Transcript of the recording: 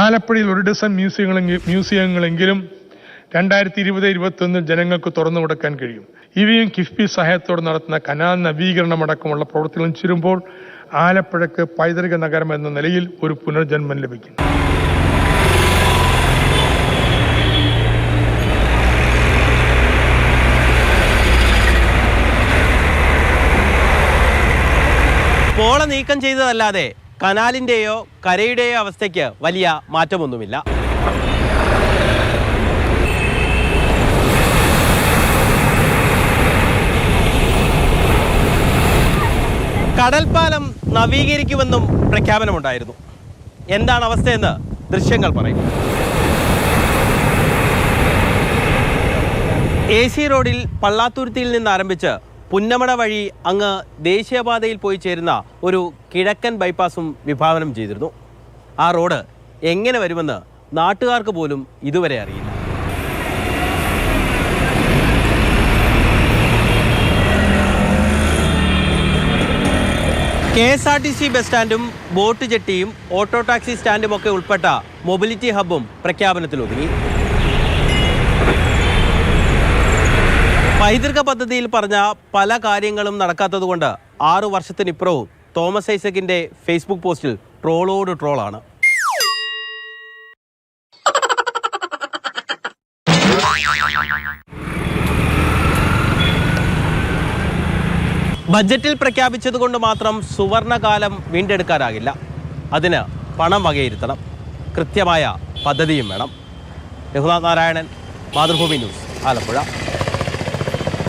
ആലപ്പുഴയിൽ ഒരു ഡസൻ മ്യൂസിയങ്ങളെങ്കിലും 2020-21 ജനങ്ങൾക്ക് തുറന്നു കൊടുക്കാൻ കഴിയും. ഇവയും കിഫ്ബി സഹായത്തോടെ നടത്തുന്ന കനാൽ നവീകരണമടക്കമുള്ള പ്രവർത്തനങ്ങൾ ചേരുമ്പോൾ ആലപ്പുഴയ്ക്ക് പൈതൃക നഗരം എന്ന നിലയിൽ ഒരു പുനർജന്മം ലഭിക്കും. പോള നീക്കം ചെയ്തതല്ലാതെ കനാലിൻ്റെയോ കരയുടെയോ അവസ്ഥയ്ക്ക് വലിയ മാറ്റമൊന്നുമില്ല. കടൽപ്പാലം നവീകരിക്കുമെന്നും പ്രഖ്യാപനമുണ്ടായിരുന്നു. എന്താണ് അവസ്ഥയെന്ന് ദൃശ്യങ്ങൾ പറയും. AC റോഡിൽ പള്ളാത്തുരുത്തിയിൽ നിന്ന് ആരംഭിച്ച് പുന്നമട വഴി അങ്ങ് ദേശീയപാതയിൽ പോയി ചേരുന്ന ഒരു കിഴക്കൻ ബൈപ്പാസും വിഭാവനം ചെയ്തിരുന്നു. ആ റോഡ് എങ്ങനെ വരുമെന്ന് നാട്ടുകാർക്ക് പോലും ഇതുവരെ അറിയില്ല. KSRTC ബസ് സ്റ്റാൻഡും ബോട്ട് ജെട്ടിയും ഓട്ടോ ടാക്സി സ്റ്റാൻഡും ഒക്കെ ഉൾപ്പെട്ട മൊബിലിറ്റി ഹബ്ബും പ്രഖ്യാപനത്തിലൊതുങ്ങി. പൈതൃക പദ്ധതിയിൽ പറഞ്ഞ പല കാര്യങ്ങളും നടക്കാത്തതുകൊണ്ട് 6 വർഷത്തിനിപ്പുറവും തോമസ് ഐസക്കിന്റെ ഫേസ്ബുക്ക് പോസ്റ്റിൽ ട്രോളോട് ട്രോളാണ്. ബജറ്റിൽ പ്രഖ്യാപിച്ചതുകൊണ്ട് മാത്രം സുവർണകാലം വീണ്ടെടുക്കാനാകില്ല. അതിന് പണം വകയിരുത്തണം, കൃത്യമായ പദ്ധതിയും വേണം. രഘുനാഥ് നാരായണൻ, മാതൃഭൂമി ന്യൂസ്, ആലപ്പുഴ.